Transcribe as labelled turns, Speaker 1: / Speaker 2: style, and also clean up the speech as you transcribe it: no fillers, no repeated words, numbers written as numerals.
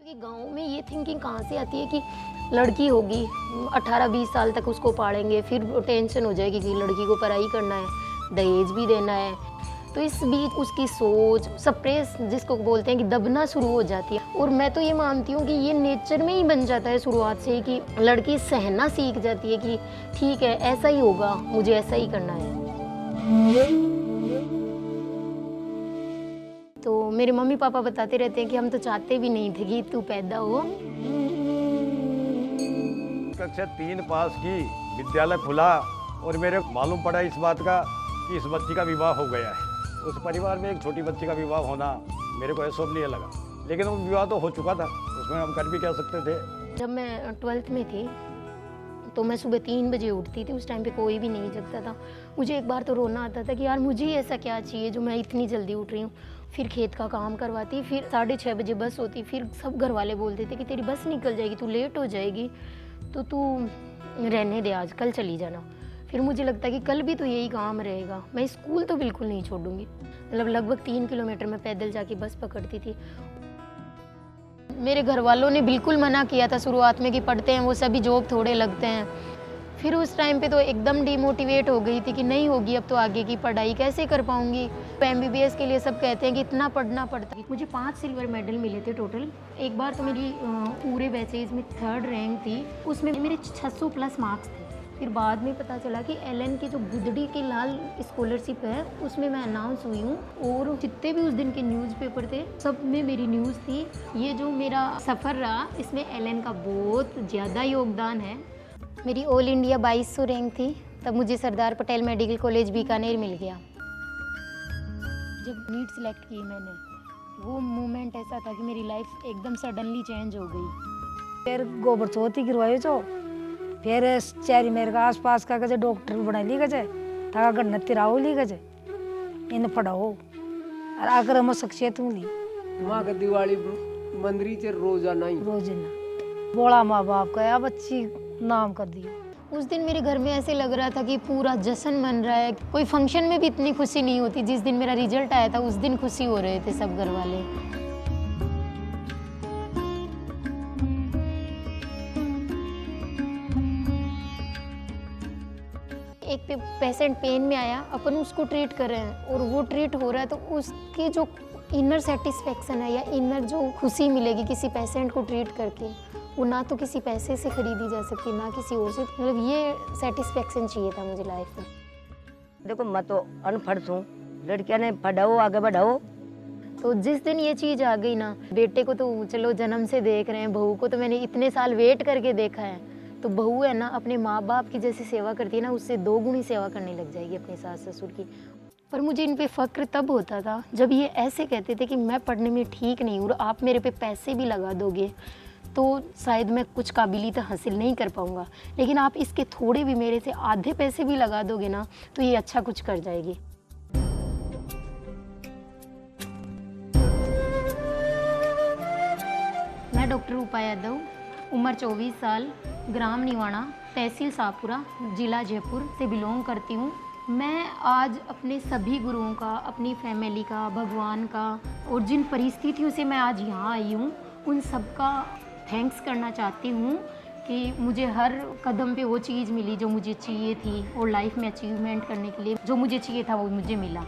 Speaker 1: क्योंकि गाँव में ये थिंकिंग कहाँ से आती है कि लड़की होगी 18-20 साल तक उसको पालेंगे, फिर टेंशन हो जाएगी कि लड़की को पढ़ाई करना है, दहेज भी देना है। तो इस बीच उसकी सोच सप्रेस जिसको बोलते हैं कि दबना शुरू हो जाती है। और मैं तो ये मानती हूँ कि ये नेचर में ही बन जाता है शुरुआत से ही कि लड़की सहना सीख जाती है कि ठीक है ऐसा ही होगा, मुझे ऐसा ही करना है। तो मेरे मम्मी पापा बताते रहते हैं कि हम तो चाहते भी नहीं थे कि तू पैदा हो।
Speaker 2: कक्षा 3 पास की, विद्यालय खुला और मेरे मालूम पड़ा इस बात का कि इस बच्ची का विवाह हो गया है। उस परिवार में एक छोटी बच्ची का विवाह होना मेरे को ऐसा नहीं लगा, लेकिन वो विवाह तो हो चुका था, उसमें हम कर भी क्या सकते थे।
Speaker 1: जब मैं 12th में थी तो मैं सुबह 3 बजे उठती थी। उस टाइम पे कोई भी नहीं जगता था। मुझे एक बार तो रोना आता था कि यार मुझे ऐसा क्या चाहिए जो मैं इतनी जल्दी उठ रही हूँ। फिर खेत का काम करवाती, फिर 6:30 बजे बस होती, फिर सब घर वाले बोलते थे कि तेरी बस निकल जाएगी, तू लेट हो जाएगी, तो तू रहने दे, आज कल चली जाना। फिर मुझे लगता कि कल भी तो यही काम रहेगा, मैं स्कूल तो बिल्कुल नहीं छोड़ूंगी। मतलब लगभग 3 किलोमीटर मैं पैदल जाके बस पकड़ती थी। मेरे घर वालों ने बिल्कुल मना किया था शुरुआत में कि पढ़ते हैं वो सभी जॉब थोड़े लगते हैं। फिर उस टाइम पे तो एकदम डिमोटिवेट हो गई थी कि नहीं होगी अब तो आगे की पढ़ाई कैसे कर पाऊंगी। MBBS के लिए सब कहते हैं कि इतना पढ़ना पड़ता है। मुझे 5 सिल्वर मेडल मिले थे टोटल। एक बार तो मेरी पूरे बैचेज में 3rd रैंक थी, उसमें मेरे 600 प्लस मार्क्स थे। फिर बाद में पता चला कि LN की जो गुदड़ी की लाल स्कॉलरशिप है उसमें मैं अनाउंस हुई हूँ, और जितने भी उस दिन के न्यूज़पेपर थे सब में मेरी न्यूज़ थी। ये जो मेरा सफ़र रहा इसमें LN का बहुत ज़्यादा योगदान है। मेरी ऑल इंडिया 2200 रैंक थी, तब मुझे सरदार पटेल मेडिकल कॉलेज बीकानेर मिल गया। जब नीट सिलेक्ट की मैंने, वो मोमेंट ऐसा था कि मेरी लाइफ एकदम सडनली चेंज हो गई।
Speaker 3: फिर गोबर चौथी गिरवायो जो, फिर चारी मेरे का आसपास का गजे डॉक्टर बना ली गजे, ताका गन्ना तिराओ ली गजे, इन पढ़ाओ और आकर हम शख्सियत मिली।
Speaker 4: माँ का दिवाली मंदिरी से रोजाना
Speaker 3: बोला माँ बाप का अब अच्छी नाम कर दिया।
Speaker 1: उस दिन मेरे घर में ऐसे लग रहा था कि पूरा जश्न मन रहा है। कोई फंक्शन में भी इतनी खुशी नहीं होती। जिस दिन मेरा रिजल्ट आया था उस दिन खुशी हो रहे थे सब घर वाले। एक पेशेंट पेन में आया, अपन उसको ट्रीट कर रहे हैं और वो ट्रीट हो रहा है, तो उसकी जो इनर सेटिस्फेक्शन है या इनर जो खुशी मिलेगी किसी पेशेंट को ट्रीट करके, वो ना तो किसी पैसे से खरीदी जा सकती, ना किसी और से। मतलब ये सेटिस्फेक्शन चाहिए था मुझे लाइफ में।
Speaker 5: देखो मैं तो अनपढ़ हूँ, लड़कियां ने पढ़ाओ आगे बढ़ाओ।
Speaker 1: तो जिस दिन ये चीज़ आ गई ना, बेटे को तो चलो जन्म से देख रहे हैं, बहू को तो मैंने इतने साल वेट करके देखा है, तो बहू है ना अपने माँ बाप की जैसे सेवा करती है ना, उससे 2 गुनी सेवा करने लग जाएगी अपने सास ससुर की। पर मुझे इन पे फ़क्र तब होता था जब ये ऐसे कहते थे कि मैं पढ़ने में ठीक नहीं हूँ और आप मेरे पे पैसे भी लगा दोगे तो शायद मैं कुछ काबिलियत हासिल नहीं कर पाऊँगा, लेकिन आप इसके थोड़े भी मेरे से आधे पैसे भी लगा दोगे ना तो ये अच्छा कुछ कर जाएगी। मैं डॉक्टर रूपा यादव, उम्र 24 साल, ग्राम निवाणा, तहसील शाहपुरा, जिला जयपुर से बिलोंग करती हूँ। मैं आज अपने सभी गुरुओं का, अपनी फैमिली का, भगवान का और जिन परिस्थितियों से मैं आज यहाँ आई हूँ उन सब का थैंक्स करना चाहती हूँ कि मुझे हर कदम पे वो चीज़ मिली जो मुझे चाहिए थी और लाइफ में अचीवमेंट करने के लिए जो मुझे चाहिए था वो मुझे मिला।